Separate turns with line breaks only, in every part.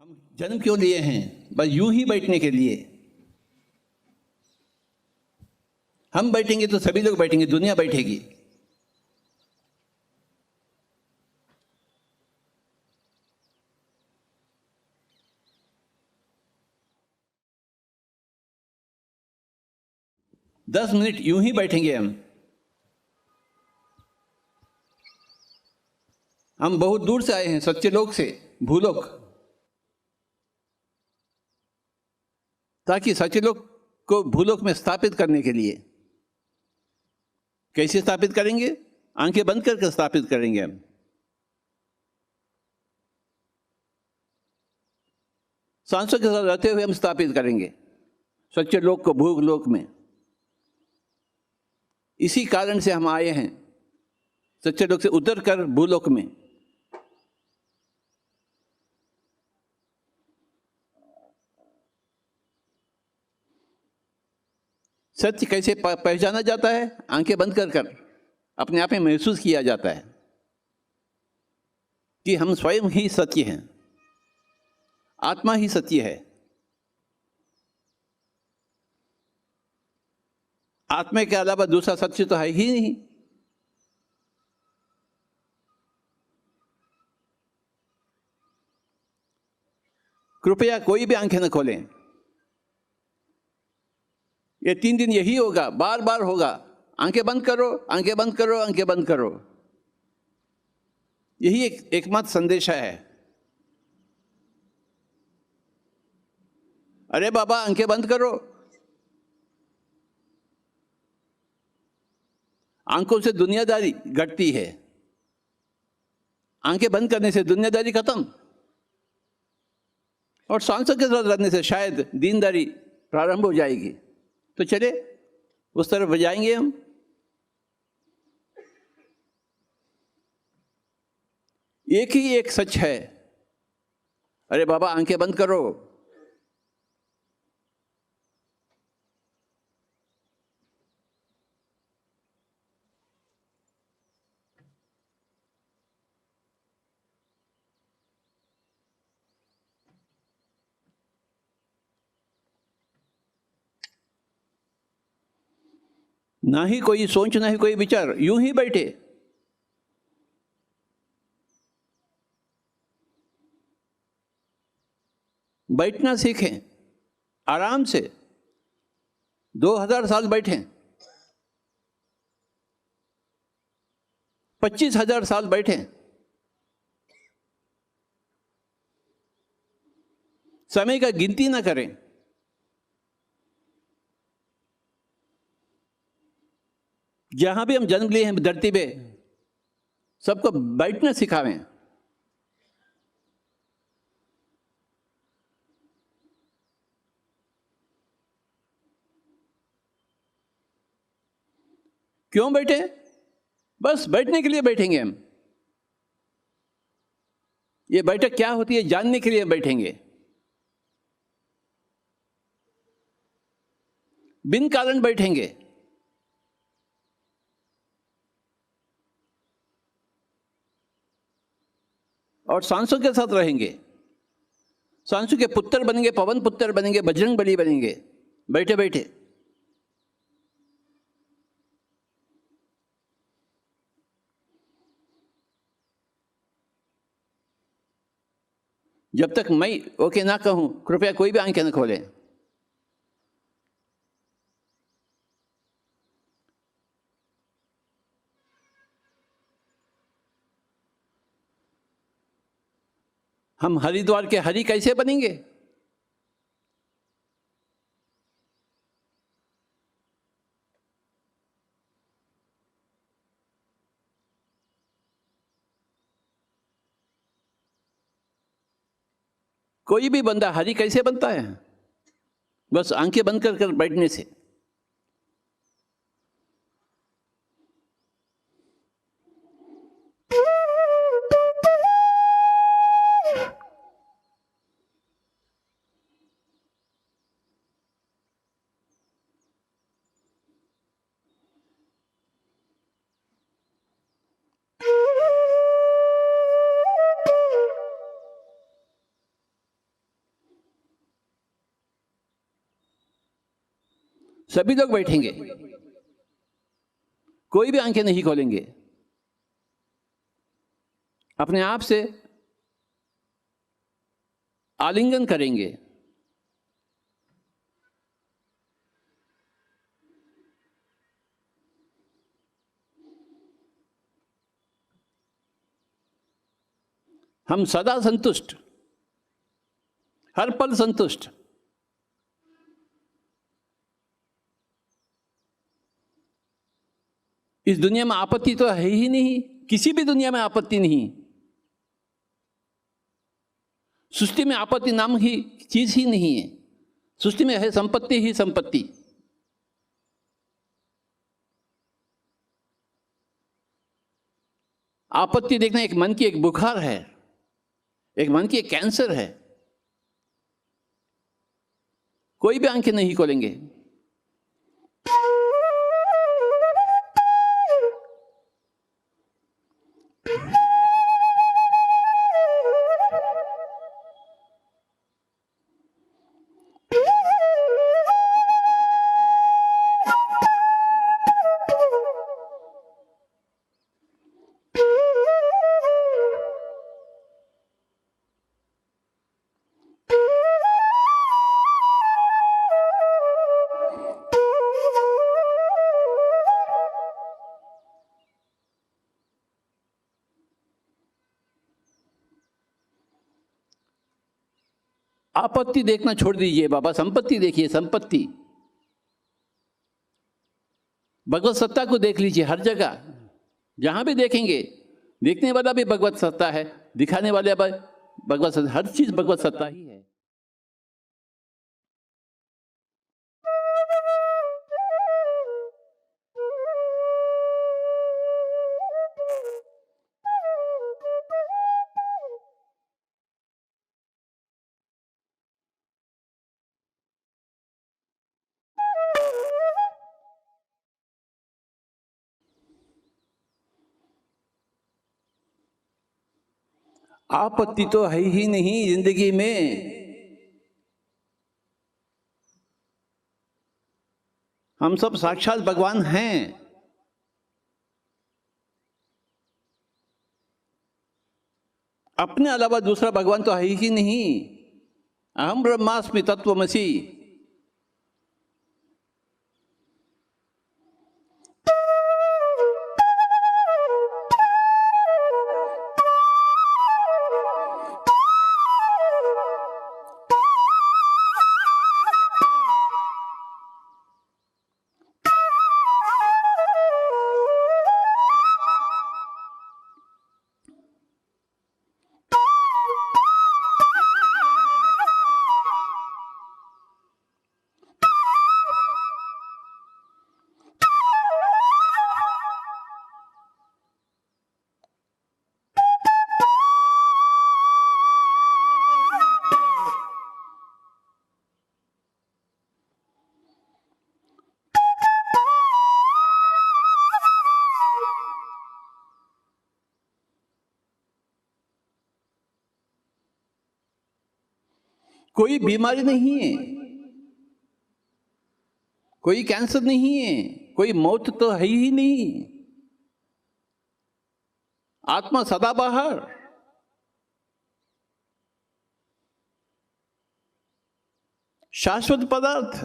हम जन्म क्यों लिए हैं? बस यूं ही बैठने के लिए। हम बैठेंगे तो सभी लोग बैठेंगे, दुनिया बैठेगी। दस मिनट यूं ही बैठेंगे हम बहुत दूर से आए हैं, सत्यलोक से, भूलोक, ताकि सत्यलोक को भूलोक में स्थापित करने के लिए। कैसे स्थापित करेंगे? आंखें बंद करके स्थापित करेंगे हम। सांसों के साथ रहते हुए हम स्थापित करेंगे सत्यलोक को भूलोक में। इसी कारण से हम आए हैं सत्यलोक से उतर कर भूलोक में। सत्य कैसे पहचाना जाता है? आंखें बंद कर अपने आप में महसूस किया जाता है कि हम स्वयं ही सत्य हैं, आत्मा ही सत्य है। आत्मा के अलावा दूसरा सत्य तो है ही नहीं। कृपया कोई भी आंखें न खोलें। ये 3 दिन यही होगा, बार बार होगा। आंखें बंद करो, आंखें बंद करो, आंखें बंद करो। यही एकमात्र संदेश है। अरे बाबा, आंखें बंद करो। आंखों से दुनियादारी घटती है, आंखें बंद करने से दुनियादारी खत्म। और सांसों के साथ रहने से शायद दीनदारी प्रारंभ हो जाएगी। तो चले उस तरफ जाएंगे हम। एक ही एक सच है। अरे बाबा, आंखें बंद करो। ना ही कोई सोच, ना ही कोई विचार, यूं ही बैठे। बैठना सीखें आराम से। 2000 साल बैठे, 25,000 साल बैठे, समय का गिनती ना करें। जहां भी हम जन्म लिए हैं धरती पे, सबको बैठना सिखावें। क्यों बैठे? बस बैठने के लिए बैठेंगे हम। ये बैठक क्या होती है जानने के लिए बैठेंगे। बिन कारण बैठेंगे। और सांसों के साथ रहेंगे। सांसों के पुत्र बनेंगे, पवन पुत्र बनेंगे, बजरंग बली बनेंगे, बैठे बैठे। जब तक मैं ओके ना कहूं, कृपया कोई भी आंखें न खोलें। हम हरिद्वार के हरि कैसे बनेंगे? कोई भी बंदा हरि कैसे बनता है? बस आंखें बंद कर बैठने से। सभी लोग बैठेंगे, कोई भी आंखें नहीं खोलेंगे, अपने आप से आलिंगन करेंगे। हम सदा संतुष्ट, हर पल संतुष्ट। इस दुनिया में आपत्ति तो है ही नहीं, किसी भी दुनिया में आपत्ति नहीं। सृष्टि में आपत्ति नाम की चीज ही नहीं है। सृष्टि में है संपत्ति ही संपत्ति। आपत्ति देखना एक मन की एक बुखार है, एक मन की एक कैंसर है। कोई भी आंखें नहीं खोलेंगे। आपत्ति देखना छोड़ दीजिए बाबा, संपत्ति देखिए, संपत्ति। भगवत सत्ता को देख लीजिए हर जगह, जहां भी देखेंगे। देखने वाला भी भगवत सत्ता है, दिखाने वाले भगवत सत्ता, हर चीज भगवत सत्ता ही है। आपत्ति तो है ही नहीं जिंदगी में। हम सब साक्षात भगवान हैं। अपने अलावा दूसरा भगवान तो है ही नहीं। अहम ब्रह्मास्मि तत्वमसि। कोई बीमारी नहीं है, कोई कैंसर नहीं है, कोई मौत तो है ही नहीं। आत्मा सदाबहार। शाश्वत पदार्थ,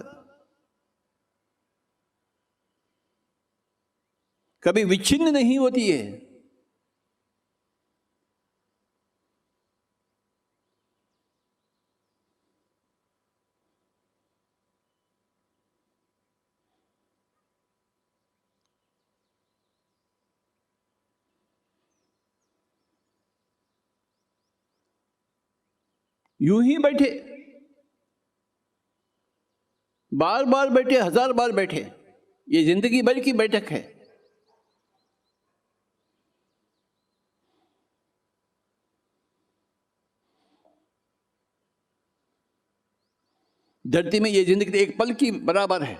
कभी विच्छिन्न नहीं होती है। यूं ही बैठे, बार बार बैठे, हजार बार बैठे, ये जिंदगी भर की बैठक है। धरती में ये जिंदगी एक पल की बराबर है।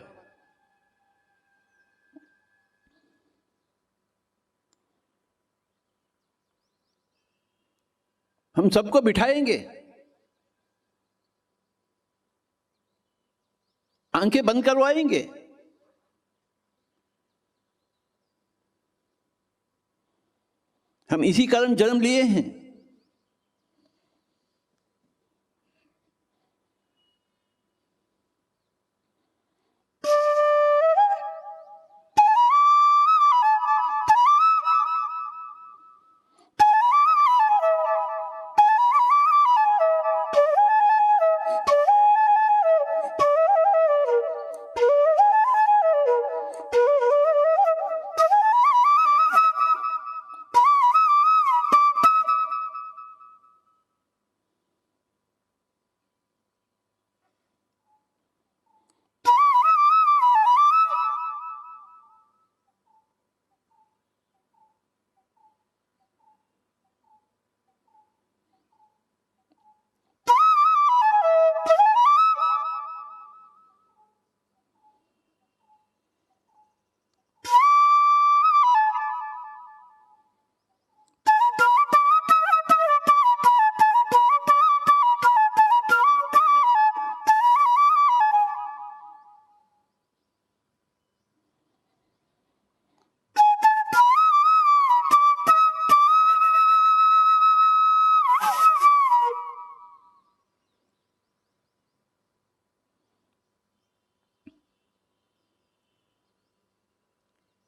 हम सबको बिठाएंगे, आंखें बंद करवाएंगे, हम इसी कारण जन्म लिए हैं।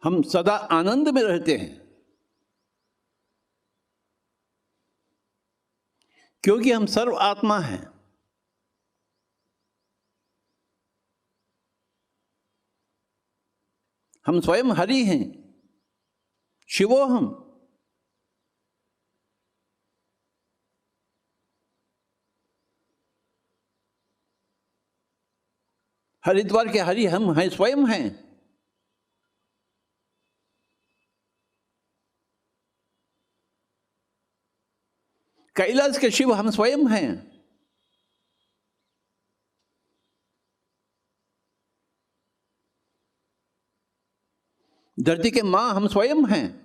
हम सदा आनंद में रहते हैं क्योंकि हम सर्व आत्मा हैं। हम स्वयं हरि हैं, शिवोहम। हरिद्वार के हरि हम हैं, स्वयं हैं। कैलाश के शिव हम स्वयं हैं। धरती के मां हम स्वयं हैं।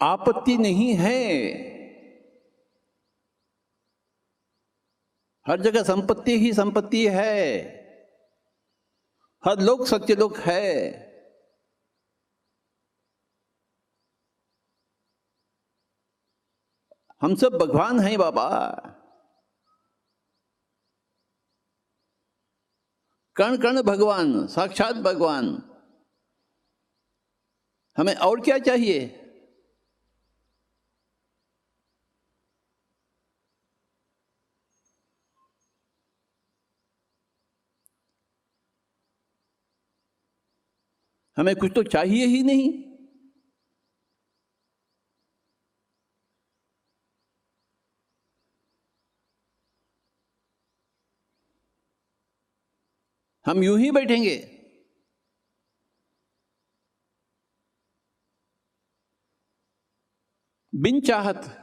आपत्ति नहीं है। हर जगह संपत्ति ही संपत्ति है। हर लोक सत्यलोक है। हम सब भगवान हैं बाबा। कण कण भगवान, साक्षात भगवान। हमें और क्या चाहिए? हमें कुछ तो चाहिए ही नहीं। हम यूं ही बैठेंगे। बिन चाहत।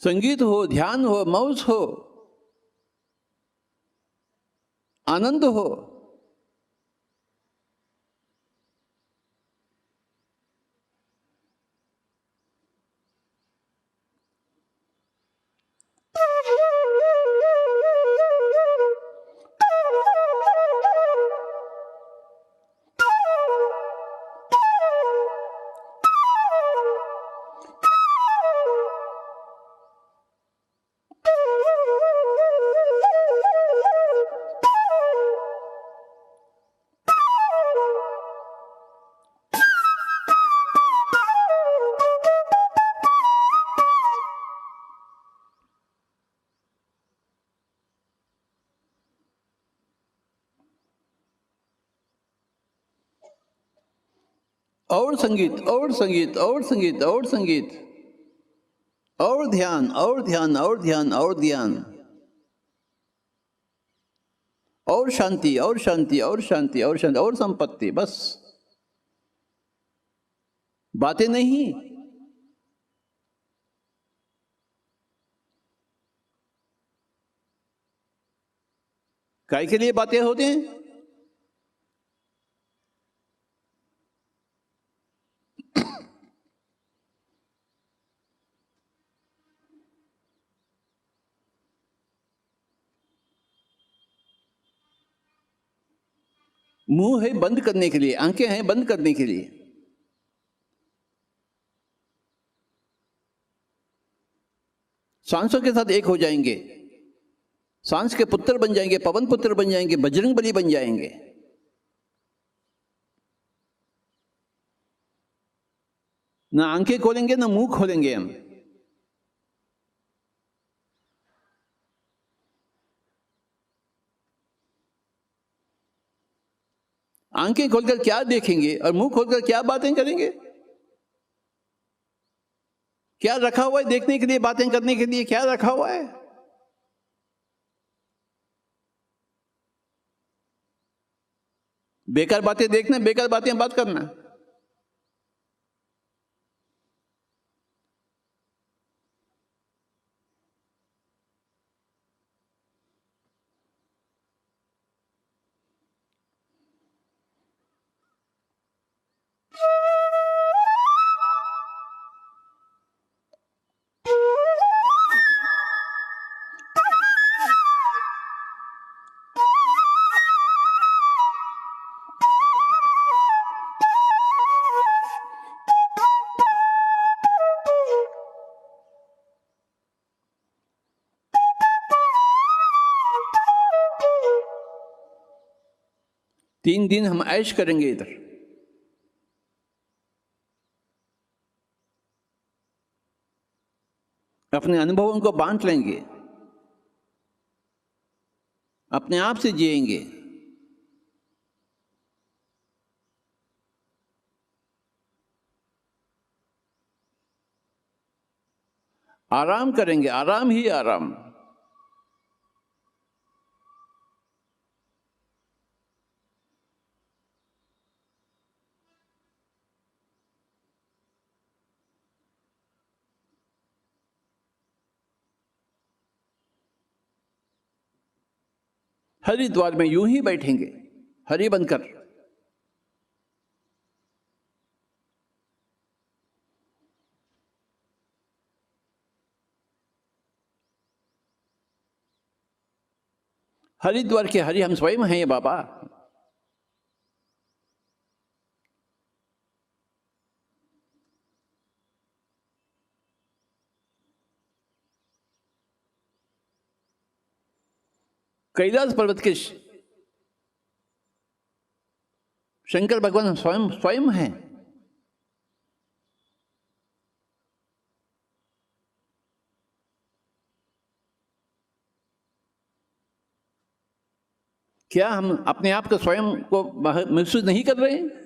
संगीत हो, ध्यान हो, मौज हो, आनंद हो, और संगीत और संगीत और संगीत और संगीत, और ध्यान और ध्यान और ध्यान और ध्यान, और शांति और शांति और शांति और शांति और संपत्ति। बस बातें नहीं। काय के लिए बातें होते हैं? मुंह है बंद करने के लिए, आंखें हैं बंद करने के लिए। सांसों के साथ एक हो जाएंगे, सांस के पुत्र बन जाएंगे, पवन पुत्र बन जाएंगे, बजरंग बली बन जाएंगे। ना आंखें खोलेंगे ना मुंह खोलेंगे हम। आंखें खोलकर क्या देखेंगे और मुंह खोलकर क्या बातें करेंगे? क्या रखा हुआ है देखने के लिए, बातें करने के लिए? क्या रखा हुआ है? बेकार बातें देखना, बेकार बातें बात करना। तीन दिन हम ऐश करेंगे इधर। अपने अनुभवों को बांट लेंगे, अपने आप से जिएंगे। आराम करेंगे, आराम ही आराम। हरिद्वार में यूं ही बैठेंगे, हरि बनकर। हरिद्वार के हरि हम स्वयं हैं ये बाबा। कैलाश पर्वत के शंकर भगवान स्वयं स्वयं हैं। क्या हम अपने आप को स्वयं को महसूस नहीं कर रहे हैं?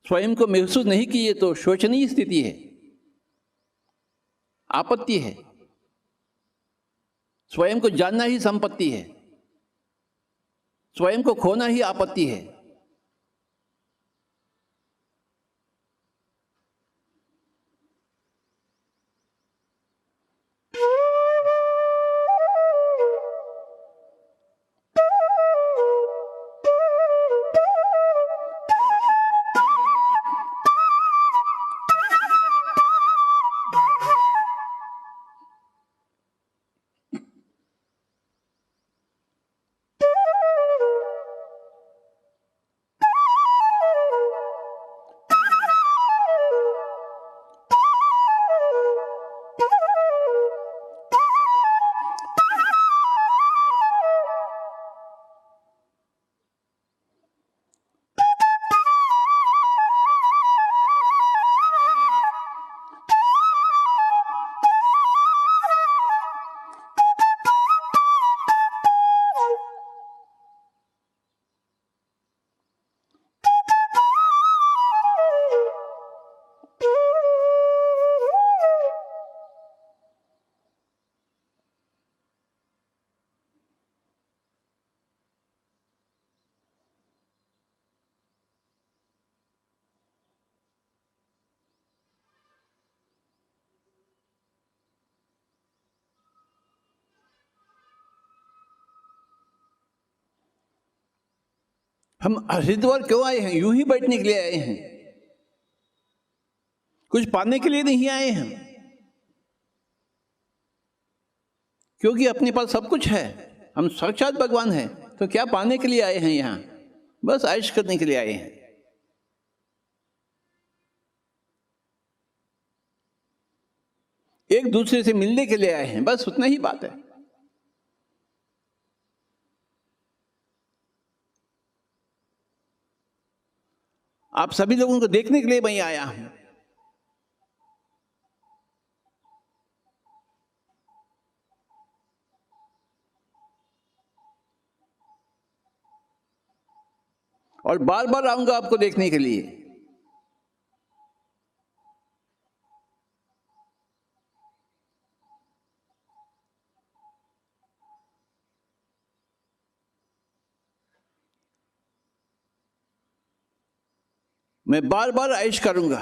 स्वयं को महसूस नहीं किए तो शोचनीय स्थिति है, आपत्ति है। स्वयं को जानना ही संपत्ति है, स्वयं को खोना ही आपत्ति है। हम हरिद्वार क्यों आए हैं? यूं ही बैठने के लिए आए हैं, कुछ पाने के लिए नहीं आए हैं, क्योंकि अपने पास सब कुछ है, हम साक्षात भगवान हैं। तो क्या पाने के लिए आए हैं यहाँ? बस ऐश करने के लिए आए हैं। एक दूसरे से मिलने के लिए आए हैं, बस उतना ही बात है। आप सभी लोगों को देखने के लिए मैं आया हूं। और बार बार आऊंगा आपको देखने के लिए। मैं बार बार ऐश करूंगा।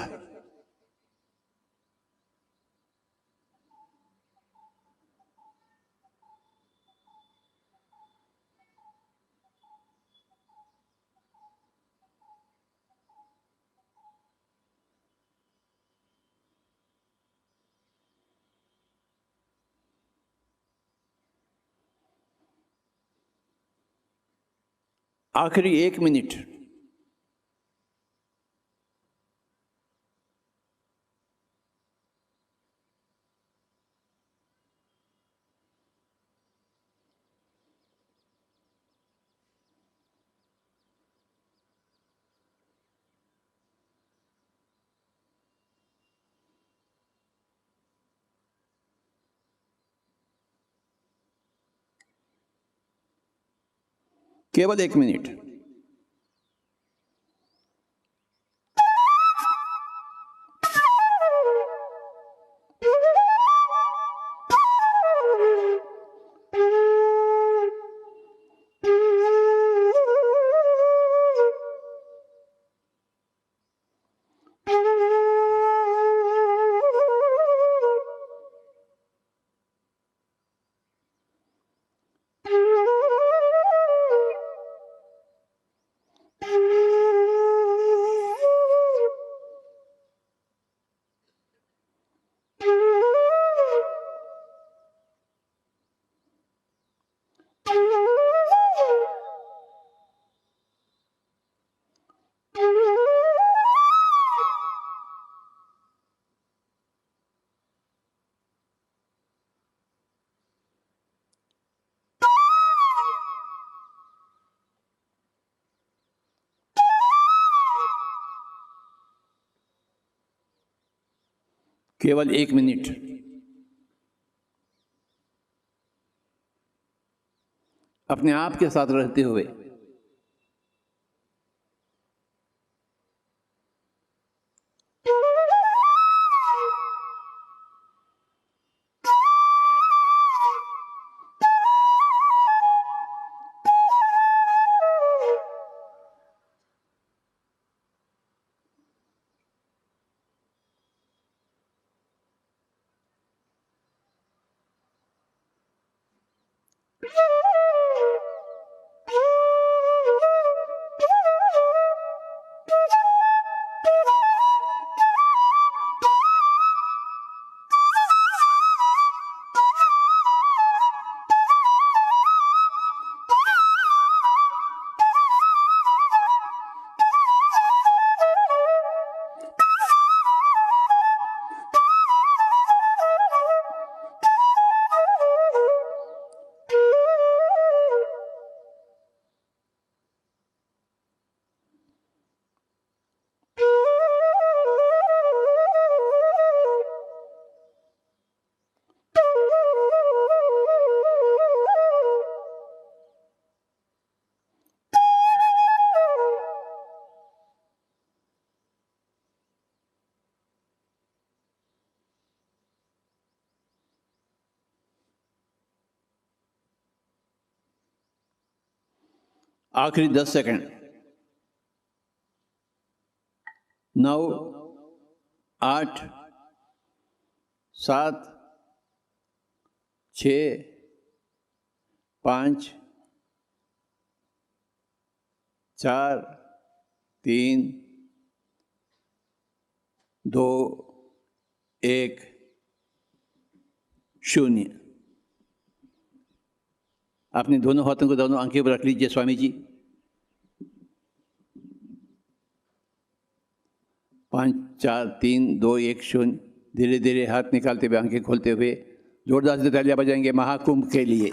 आखिरी 1 मिनट। केवल 1 मिनट। केवल 1 मिनट। अपने आप के साथ रहते हुए। आखिरी 10 सेकंड। 9, 8, 7, 6, 5, 4 3 2 1 0। अपने दोनों हाथों को दोनों आंखें पर रख लीजिए स्वामी जी। 5 4 3 2 1 0। धीरे धीरे हाथ निकालते हुए आंखें खोलते हुए जोरदार से तालियां बजाएंगे महाकुंभ के लिए।